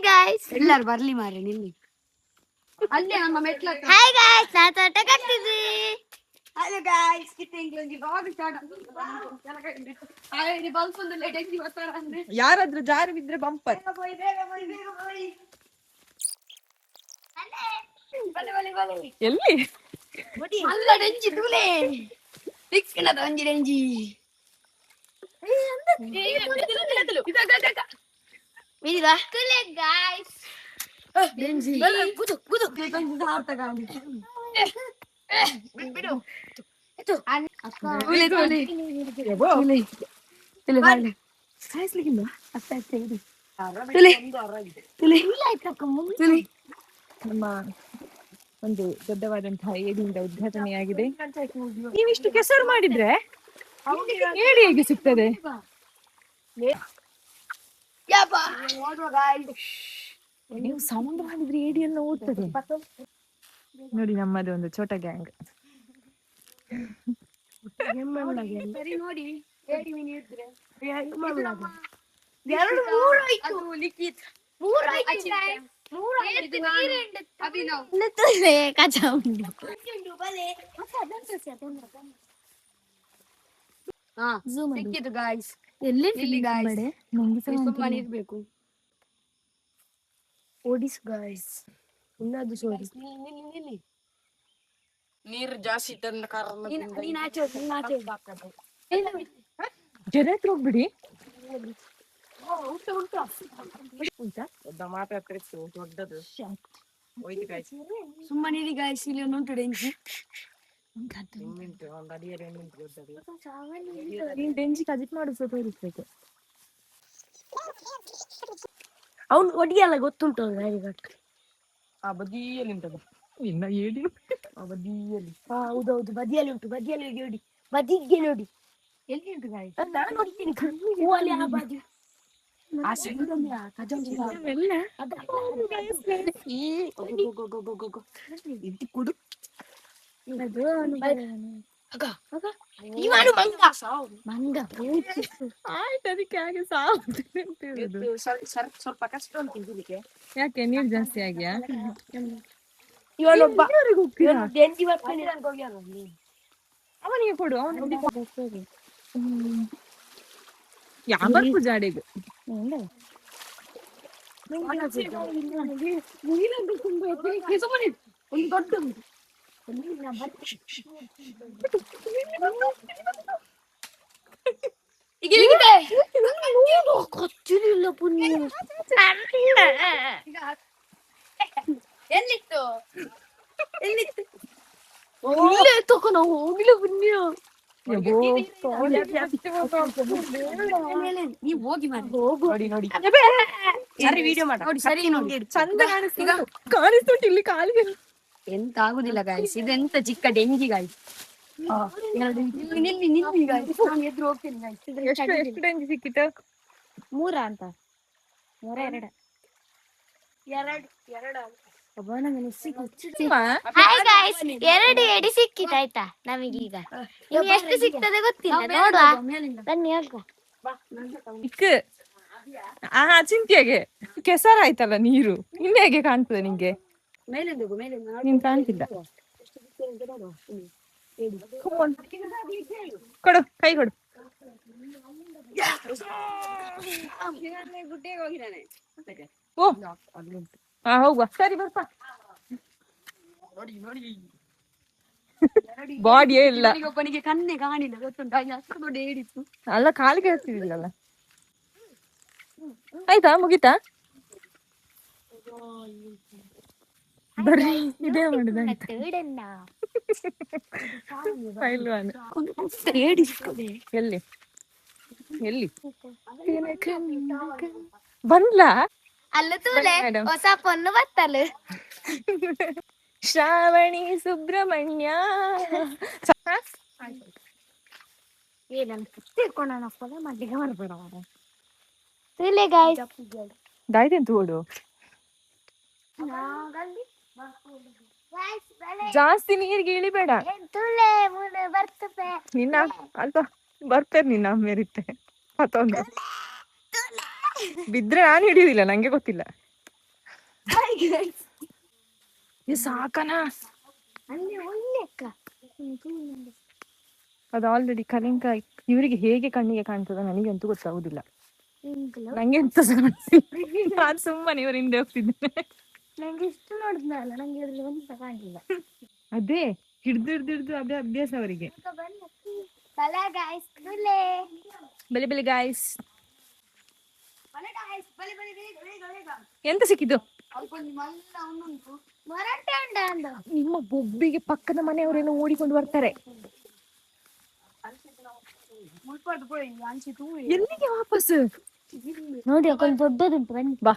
Guys ಎಲ್ಲರೂ ಬರ್ಲಿ ಮಾರೆ ನಿಲ್ಲಿ ಅಲ್ಲೇ ನಮ್ಮ ಮೆಟ್ಲ ಹಾಯ್ ಗಾಯ್ಸ್ ನಾ ತೋಟ ಕಟ್ತಿದ್ವಿ. ಹಲೋ ಗಾಯ್ಸ್ ಕಿಟ್ಟಂಗಿ ಬಾಗ ಸ್ಟಾರ್ಟ್ ಆಯ್ತು ಬಲ್ಪ್ ಒಂದು ಲೇಟ್ ಆಗಿ ಬರ್ತಾರ ಅಂದ್ರೆ ಯಾರಾದ್ರೂ ಜಾರಿ ಬಿದ್ರೆ ಬಂಪರ್. ಎಲ್ಲಿ ಅಲ್ಲ ಡೆಂಜಿ ತೂಲೆ ತಿಕ್ಕನದ ಒಂಜಿ ಡೆಂಜಿ ತುಲೆ ಗಾಯ್ಸ್ ಡೆಂಜಿ ಗುದು ಗುದು ಸಾರ್ಥ ಗಾಡಿ ಬಿಡು ತುಲೆ ತುಲೆ ತುಲೆ ತುಲೆ ಬಾಳೆ ಸಾಯಿಸ್ಲಿಕ್ಕಿಲ್ಲ ಅಷ್ಟ ಅಷ್ಟೇ ಇದು ತುಲೆ ತುಲೆ ತುಲೆ ನಮ್ಮ ಒಂದು ದೊಡ್ಡವಾದಂತಹ ಏಡಿಯಿಂದ ಉದ್ಘಾಟನೆಯಾಗಿದೆ. ನೀವಿಷ್ಟು ಕೆಸರು ಮಾಡಿದ್ರೆ ಏಡಿ ಹೇಗೆ ಸಿಗ್ತದೆ? ನೀವು ಸೌಂಡ್ ಮಾಡಿದ್ರೆ ಏಡಿಯನ್ನು ಓದ್ತದೆ. ನೋಡಿ ನಮ್ಮದು ಒಂದು ಛೋಟ ಗ್ಯಾಂಗ್. ನೋಡಿ ಸಿಕ್ಕಿತು ಗಾಯ್ಸ್ ಎಲ್ಲಿ ಗಾಯ್ಸ್ ಸುಮ್ಮನೆ ಇರ್ಬೇಕು ಓಡಿಸ್ ಗಾಯ್ಸ್ ಇನ್ನದು ಸೋಡಿ ನೀರು ಜಾಸ್ತಿ ತಂದ ಕಾರಣ ನೀನ್ ಆಚೆ ಜನ ಹತ್ರ ಹೋಗ್ಬಿಡಿ. ಮಾತಾಡ್ತಿತ್ತು ದೊಡ್ಡದು ಹೋಯ್ತು ಗಾಯ್ಸ್. ಸುಮ್ಮನೆ ಇರಿ ಗಾಯ್ಸ್ ಇಲ್ಲಿ ಒಂದು ಉಂಟು ಡೆಂಜಿ ಒಂದು ಅಡಿಯಲ್ಲಿ ಎಣ್ಣೆಂಟು ದೊಡ್ಡದು. ನೀನ್ ಡೆಂಜಿ ಕಜಿಟ್ ಮಾಡಿಸೋ ತೋರಿಸ್ಬೇಕು. ಅವ್ನು ಒಡಿಯಲ್ಲ ಗೊತ್ತುಂಟು ಆ ಬದಿಯಲ್ಲಿ ಉಂಟದು ಇನ್ನ ಏಡಿ ಆ ಬದಿಯಲ್ಲಿ. ಹೌದೌದು ಬದಿಯಲ್ಲಿ ಉಂಟು ಬದಿಯಲ್ಲಿ ನೋಡಿ ಬದಿಗೆ ನೋಡಿ ಎಲ್ಲಿ ಉಂಟು ಗಾಯ್ಸ್ ನಾನು ನೋಡ್ತೀನಿ ಹೂವಲ್ಲಿ ಆ ಬದಿ ಆ ಸೈಡ್ ಅಲ್ಲಿ ಆ ಕಜಂಜಿ ಇದು ಕೊಡು ಇವನು ಮಂಗ ಮಂಗ ಆಯ್ತು ಅದಕ್ಕೆ ಹಾಗೆ ಸಾವು ಸ್ವಲ್ಪ ಕಷ್ಟ ಉಂಟು ಇದಕ್ಕೆ. ಯಾಕೆ ನೀರು ಜಾಸ್ತಿ ಆಗ್ಯಾ? ಇವನೊಬ್ಬ ಹೋಗ್ತೀರಾ? ಡೆಂಜಿ ಬರ್ತಾನೆ ಅವನಿಗೆ ಕೊಡು ಅವನು ಯಾವಕ್ಕೂ ಜಾಡಿಗೆ ಒಂದು ದೊಡ್ಡ ಗೊತ್ತಿರಲಿಲ್ಲ ಪುಣ್ಯ ಎಲ್ಲಿತ್ತು ಎಲ್ಲಿತ್ತು ಇಲ್ಲೇ ತಗೊಂಡು ಹೋಗಿಲ್ಲ ಪುಣ್ಯ ನೀವು ಹೋಗಿ ಮಾಡಿ ನೋಡಿ ನೋಡಿ ಸರಿ ವಿಡಿಯೋ ಮಾಡಿ ನೋಡಿ ಸರಿ ನೋಡಿ ಚಂದ ಕಾಣಿಸ್ತುಂಟು ಇಲ್ಲಿ ಕಾಲಿಗೆ. ಎಂತ ಆಗುದಿಲ್ಲ ಗಾಯ್ಸ್ ಇದೆಂತ ಚಿಕ್ಕ ಡೆಂಗಿ ಗಾಯ್ಸ್ ನಿಲ್ಲಿ ನಿಲ್ಲಿ ಗಾಯ್ಸ್ ನಾನು ಎದುರು ಹೋಗ್ತೇನೆ ಗಾಯ್ಸ್ ಎಷ್ಟು ಡೆಂಜಿ ಸಿಕ್ಕಿತು? 3 ಅಂತ 2 ಹಾಯ್ ಗಾಯ್ಸ್ 2 ಎಡಿ ಸಿಕ್ಕಿತು ಆಯ್ತಾ ನಮಗೀಗ. ಇನ್ನು ಎಷ್ಟು ಸಿಗ್ತದೆ ಗೊತ್ತಿಲ್ಲ ನೋಡುವ ಬನ್ನಿ ಹೋಗುವ. ಇಕ್ ಚಿಂತೆಗೆ ಕೆಸರಾಯ್ತಲ್ಲ ನೀರು ಇನ್ನು ಹೇಗೆ ಕಾಣ್ತದೆ ನಿಂಗೆ? ನೀನ್ ಕಾಣ್ತಿದ್ದ. ಕೊಡು ಕೈ ಕೊಡು. ಓ ಹಾ ಹೋಗುವ ಸರಿ ಬರ್ಪ. ಬಾಡಿಯೇ ಇಲ್ಲ ಒಬ್ಬನಿಗೆ ಕಣ್ಣೆ ಕಾಣಿಲ್ಲ ಗೊತ್ತುಂಟು ಅಷ್ಟು ದೊಡ್ಡ ಏಡಿತ್ತು ಅಲ್ಲ ಕಾಲಿಗೆ ಹತ್ತಿರಲಿಲ್ಲಲ್ಲ. ಆಯ್ತಾ ಮುಗಿತಾ? ಬರ್ರಿ ಇದೇ ಮಾಡುದ ಎಲ್ಲಿ ಎಲ್ಲಿ ಬಂದ್ಲಾ? ಅಲ್ಲ ತೂಲೆ ಹೊಸ ಪೊನ್ನು ಬತ್ತಲು ಶ್ರಾವಣಿ ಸುಬ್ರಹ್ಮಣ್ಯ ತೂಲೆ ಗಾಯ್ಸ್ ದಾಯ್ತೆಂತ ಓಡು ಜಾಸ್ತಿ ನೀರಿಗೆ ಇಳಿಬೇಡ. ತೂಲೆ ಬರ್ತದೆ ನಿನ್ನ ಅಲ್ಪ ಬರ್ತೇನೆ ನಿನ್ನ ಮೇರಿತ್ತೆ ಮತ್ತೊಂದು ಬಿದ್ರೆ ನಾನು ಹಿಡಿಯುದಿಲ್ಲ ನಂಗೆ ಗೊತ್ತಿಲ್ಲ. ಸಾಕನ ಅಲ್ಲಿ ಒಳ್ಳೆ ಅಕ್ಕ. ಅದು ಆಲ್ರೆಡಿ ಕಲಿಂಕ. ಇವರಿಗೆ ಹೇಗೆ ಕಣ್ಣಿಗೆ ಕಾಣ್ತದ ನನಗಂತೂ ಗೊತ್ತಾಗುದಿಲ್ಲ. ನಂಗೆ ಎಂತ ನಾನು ಸುಮ್ಮನೆ ಇವ್ರ ಹಿಂದೆ ಹೋಗ್ತಿದ್ದೇನೆ. ನಂಗೆ ಇಷ್ಟು ನೋಡಿದ್ನಲ್ಲ, ನಂಗೆ ಅದ್ರಲ್ಲಿ ಒಂದು ಕಾಣಲಿಲ್ಲ. ಅದೇ ಹಿಡ್ದು ಅದೇ ಅಭ್ಯಾಸ ಅವರಿಗೆ. ಬಲೆ ಬಲೆ ಗಾಯ್ಸ್. ಎಂತ ಸಿಕ್ಕಿದ್ದು? ನಿಮ್ಮ ಬೊಬ್ಬಿಗೆ ಪಕ್ಕದ ಮನೆಯವರೇನೋ ಓಡಿಕೊಂಡು ಬರ್ತಾರೆ. ಎಲ್ಲಿಗೆ ವಾಪಸ್? ನೋಡಿ ಅಕ್ಕೊಂದು ದೊಡ್ಡದುಂಟು, ಬನ್ನಿ ಬಾ,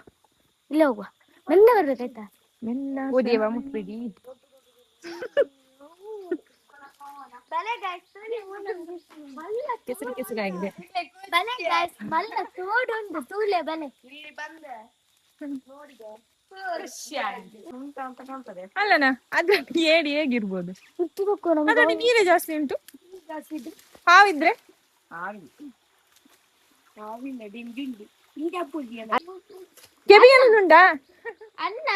ಇಲ್ಲ ಹೋಗುವ. ಮೆಲ್ಲ ಬರ್ಬೇಕಾಯ್ತಾ? ಓದಿಯವ ಮುಟ್ಬಿಡಿ. ಕೆಸರು ಕೆಸರಾಗಿದೆ. ಮಲ್ಲ ತೋಡುಂಟು, ತೂಲೆ ಬಲೆ. ಅಲ್ಲನ ಅದ್ರ ಏಡಿ ಹೇಗಿರ್ಬೋದು? ಅದ್ರಲ್ಲಿ ನೀರೇ ಜಾಸ್ತಿ ಉಂಟು. ಹಾವಿದ್ರೆ ಕೆಬಿಯನ್ನುಂಟಾ? ಅಣ್ಣ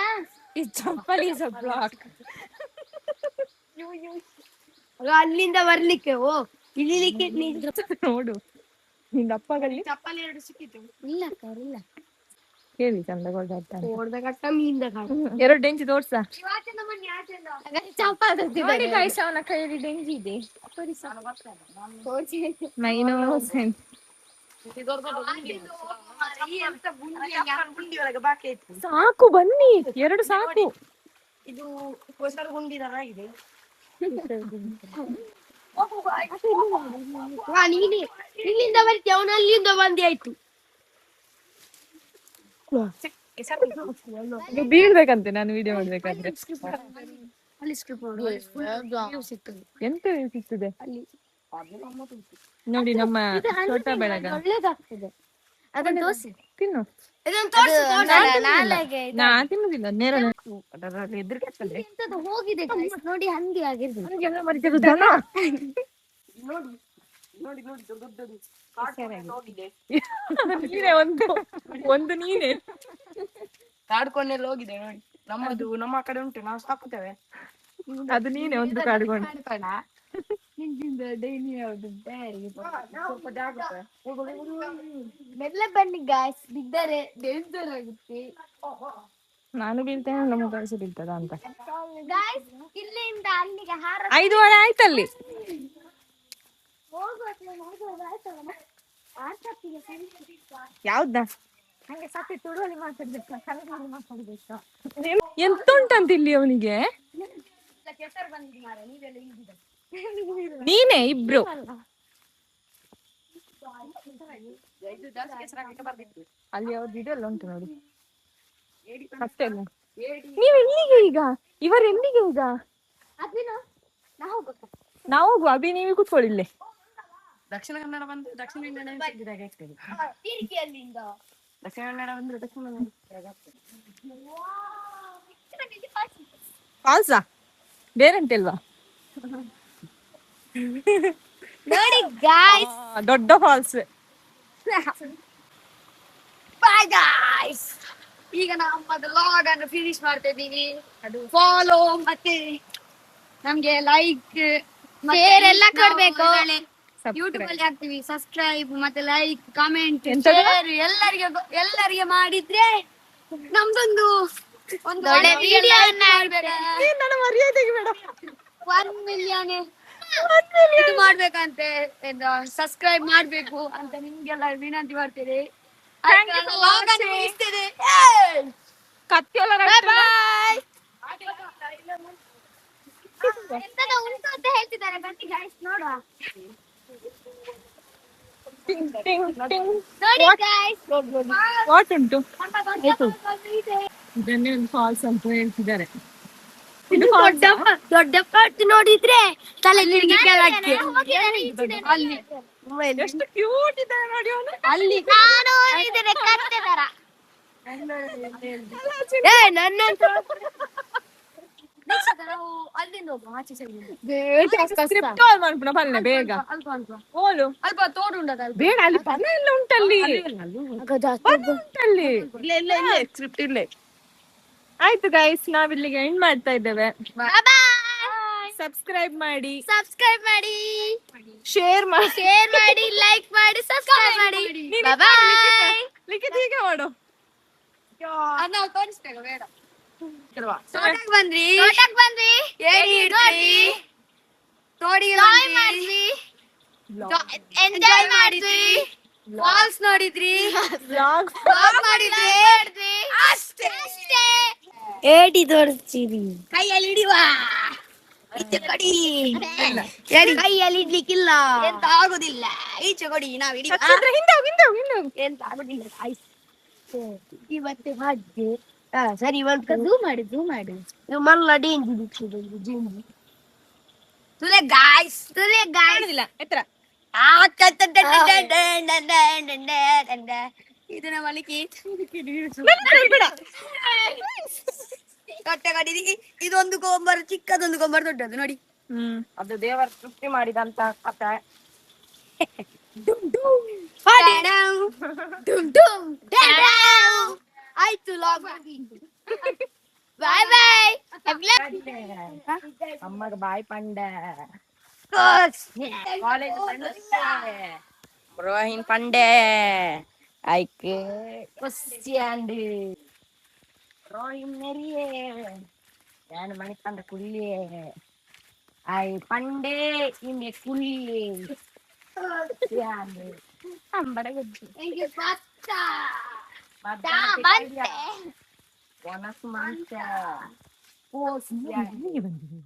ಅಲ್ಲಿಂದ ಬರ್ಲಿಕ್ಕೆ ಇಳಿಲಿಕ್ಕೆ ನೋಡು, ನಿಂದ ಅಪ್ಪಗಲ್ಲಿ ಚಪ್ಪಲಿ 2 ಸಿಕ್ಕಿತು. ಇಲ್ಲ ಅಕ್ಕ, ಇಲ್ಲ. ಕೇಳಿ ಚಂದ ಕೊಡ್ದ ಓಡ್ದ ಕಟ್ಟ ಮೀನ್ದ ಕಾಣ. 2 ಡೆಂಚಿ ತೋರ್ಸ. ಚಪಾತಿ ಅವನ ಕೈಯಲ್ಲಿ ಡೆಂಜಿ ಇದೆ. ಸಾಕು ಬನ್ನಿ, 2 ಸಾಕು. ಇದು ಹೊಸರು ಗುಂಡಿದಾರ ಇದೆ. ನೀನೆ ಇಲ್ಲಿಂದ ಬರ್ತೀಯ, ಅವನು ಅಲ್ಲಿಂದ ಬಂದಿ ಆಯ್ತು. ಬೀಳ್ಬೇಕಂತೆ ನಾನು ವಿಡಿಯೋ ಮಾಡ್ಬೇಕಾದ್ರೆ. ಅಲ್ಲಿ ಸ್ಕ್ರಿಪ್ಟ್ ಎಂತ ಸಿಗ್ತದೆ ನೋಡಿ ನಮ್ಮ ಛೋಟ ಬೆಳಗ. ಒಳ್ಳೇದಾಗ್ತದೆ, ಅದನ್ನ ತೋರಿಸಿ ತಿನ್ನು. ನಾ ತಿನ್ನುದಿಲ್ಲ, ನೇರ ಎದುರಿಗೆ ಎಂತದು ಹೋಗಿದೆ guys. ನೋಡಿ ಹಂದಿ ಆಗಿರ್ಬೋದು. ನೀನೇ ಒಂದು ನೀನೆ ಕಾಡ್ಕೊಂಡೆಲ್ಲ ಹೋಗಿದೆ ನೋಡಿ. ನಮ್ಮದು ನಮ್ಮ ಕಡೆ ಉಂಟು, ನಾವು ಸಾಕುತ್ತೇವೆ. ಅದು ನೀನೆ ಒಂದು ಕಾಡ್ಕೊಂಡು. ಮೆಲ್ಲ ಬನ್ನಿ ಗಾಯ್ಸ್, ಬಿದ್ದರೆ ಡೇಂಜರ್ ಆಗುತ್ತೆ. ನಾನು ಬೀಳ್ತೇನೆ, ನಮ್ಮ ಕಳಿಸಿ ಬೀಳ್ತದ ಅಂತ. ಗಾಯ್ಸ್ ಇಲ್ಲಿಂದ ಅಲ್ಲಿಗೆ 5 ಒಳ ಆಯ್ತಲ್ಲಿ. ಯಾವ್ದ ಎಂತ ಉಂಟಂತ ಇಲ್ಲಿ ಅವನಿಗೆ? ನೀನೇ ಇಬ್ರು ಅಲ್ಲಿ ಅವ್ರದ್ದು ಇದೆಲ್ಲ ಉಂಟು ನೋಡಿ. ಅಷ್ಟೇ ಅಲ್ಲ. ನೀವ್ ಎಲ್ಲಿಗೆ ಈಗ? ಇವರೆಲ್ಲಿಗೆ ಈಗ? ನಾವು ಹೋಗುವ. ಅಭಿ ನೀವೇ ಕೂತ್ಕೊಳ್ಳಿ ಇಲ್ಲೇ. ದಕ್ಷಿಣ ಕನ್ನಡ ಬಂದು ದಕ್ಷಿಣ ಕನ್ನಡ ಆಗ್ತದೆ. ದಕ್ಷಿಣ ಕನ್ನಡ ಬಂದ್ರೆ ದಕ್ಷಿಣ ಫಾಲ್ಸಾ ಬೇರೆಂತಿಲ್ವಾ? ನೋಡಿ ಗಾಯ್ಸ್, ದೊಡ್ಡ ಫಾಲ್ಸ್. ಬಾಯ್ ಗಾಯ್ಸ್, ಈಗ ನಮ್ಮದು ಲಾಗ್ ಅನ್ನು ಫಿನಿಶ್ ಮಾಡ್ತಾ ಇದ್ದೀವಿ. ಫಾಲೋ ಮತ್ತೆ ನಮ್ಗೆ ಲೈಕ್ ಶೇರ್ ಎಲ್ಲ ಕೊಡ್ಬೇಕು. ಯೂಟ್ಯೂಬ್ ಅಲ್ಲಿ ಹಾಕ್ತಿವಿ. ಸಬ್ಸ್ಕ್ರೈಬ್ ಮತ್ತೆ ಲೈಕ್ ಕಮೆಂಟ್ ಎಂತದು? ಶೇರ್ ಎಲ್ಲರಿಗೆ ಮಾಡಿದ್ರೆ ನಮ್ದೊಂದು ಒಂದು ಒಳ್ಳೆ ವಿಡಿಯೋ ನನ್ನ ಮರ್ಯಾದೆಗೆ ಬೇಡ. 1 ಮಿಲಿಯನ್ ಇದು ಮಾಡ್ಬೇಕಂತೆ, ಸಬ್ಸ್ಕ್ರೈಬ್ ಮಾಡ್ಬೇಕು ಅಂತ ನಿಮ್ಗೆಲ್ಲ ವಿನಂತಿ ಮಾಡ್ತೇವೆ. ಕತ್ತಿಯೆಲ್ಲ ಎಂತದ ಉಂಟು ಅಂತ ಹೇಳ್ತಿದ್ದಾರೆ, ಬನ್ನಿ ಗಾಯ್ಸ್ ನೋಡುವ. ನೋಡಿ ಗಾಯ್ಸ್, ವಾಟ್ ಉಂಟು? ಇದನ್ನೇ ಒಂದು ಫಾಲ್ಸ್ ಅಂತ ಹೇಳ್ತಿದ್ದಾರೆ. ಇದು ದೊಡ್ಡ ಪಾಟ್ ನೋಡಿದ್ರೆ ತಲೆ ತಿರುಗಿ ಕೆಳಕ್ಕೆ. ಅಲ್ಲಿ ಎಷ್ಟು ಕ್ಯೂಟ್ ಇದೆ ನೋಡಿ ಅವನು. ಅಲ್ಲಿ ನಾನು ಇದನ್ನ ಕತ್ತೆ ತರ. ನನ್ನಂತ ಅಲ್ಲಿಂದ ಹೋಗುವ, ಆಚೆ ಸೈಡ್ ಸ್ಕ್ರಿಪ್ಟ್ ಆಲ್ ಮಾಡ್ಬಿಡ ಬನ್ನಿ ಬೇಗ. ಓಲು ಅಲ್ಪ ತೋಡು ಉಂಟದ ಬೇಡ, ಅಲ್ಲಿ ಪದ ಎಲ್ಲ ಉಂಟಲ್ಲಿ. ಪದ ಉಂಟಲ್ಲಿ. ಇಲ್ಲ ಸ್ಕ್ರಿಪ್ಟ್ ಇಲ್ಲೇ. ಆಯ್ತು ಗೈಸ್, ನಾವಿಲ್ಲಿಗೆ ಎಂಡ್ ಮಾಡ್ತಾ ಇದ್ದೇವೆ. ಬಾಯ್. ಸಬ್ಸ್ಕ್ರೈಬ್ ಮಾಡಿ, ಸಬ್ಸ್ಕ್ರೈಬ್ ಮಾಡಿ, ಶೇರ್ ಮಾಡಿ, ಶೇರ್ ಮಾಡಿ, ಲೈಕ್ ಮಾಡಿ, ಸಬ್ಸ್ಕ್ರೈಬ್ ಮಾಡಿ. ಬಾಯ್. ಲಿಖಿತ್ ಹೀಗೆ ಮಾಡು. ತೋಟಕ್ ಬಂದ್ರಿ, ತೋಟಕ್ ಬಂದ್ವಿ, ಏಡಿ ಹಿಡ್ದ್ರಿ, ತೋಡಿಗೆ ಜಾಯ್ ಬಂದ್ವಿ, ಮಾಡಿದ್ವಿ, ಎಂಜಾಯ್ ಮಾಡಿದ್ವಿ, ಫಾಲ್ಸ್ ನೋಡಿದ್ರಿ, Vlog vlog ಮಾಡಿದ್ರಿ. ಅಷ್ಟೇ. ಏಟಿ ತೋರಿಸ್ತೀರಿ ಕೈಯಲ್ಲಿ ಹಿಡಿವಾ, ಈಚೆ ಕೊಡಿ, ಕೈಯಲ್ಲಿ ಇಡ್ಲಿಕ್ಕಿಲ್ಲ, ಎಂತ ಆಗುದಿಲ್ಲ, ಈಚೆ ಕೊಡಿ, ನಾವ್ ಹಿಡಿವಾ. ಸತ್ಯೇಂದ್ರ ಹಿಂದೆ ಹೋಗು, ಹಿಂದೆ ಹೋಗು, ಹಿಂದೆ ಹೋಗು. ಎಂತ ಆಗುದಿಲ್ಲ guys. ಇವತ್ತೆ ಮಾಡಿದೆ. ಸರಿ ಒಂದು ಝೂಮ್ ಮಾಡಿ. ಇದು ಮಲ್ಲ ಡೇಂಜಿ ಬಿಟ್ಟಿದೆ ಜೇಂಜಿ ತುಲೆ ಗಾಯ್ಸ್, ಕಾಣುದಿಲ್ಲ, ಎತ್ತರ. ಇದು ನಮ್ಮ ಲಿಖಿತ್. ಬೇಡ. ಕಟ್ಟೆ ಕಟ್ಟಿದಿ, ಇದೊಂದು ಗೊಂಬರ್, ಚಿಕ್ಕದೊಂದು ಗೊಂಬರ್, ದೊಡ್ಡದು ನೋಡಿ. ಅದು ದೇವರ ಸೃಷ್ಟಿ ಮಾಡಿದಂತ ಕಥೆ. ಡುಮ್ ಡುಮ್ ಆಯ್ತು ಲಾಗ್. ಬಾಯ್ ಬಾಯ್. ಅಮ್ಮಗ ಬಾಯ್ ಪಂಡ ರೋಹಿನ್ ಪಂಡೆ ಐಕೆ ಕೊಸ್ಸಿಯಾಂಡು ರೋಹಿನ್ ನೆರಿಯೇ ನಾನು ಮಣಿ ಪಂಡ ಕುಳ್ಳಿಯೇ ಐ ಪಂಡೆ ನಿಮಗೆ ಕುಳ್ಳಿಯೇ ಕೊಸ್ಸಿಯಾಂಡು ಅಂಬಡ ಗುಜ್ಜಿ ಒನಸ್ ಮಂಚ ಹೀಗೆ ಬಂದಿದೆ.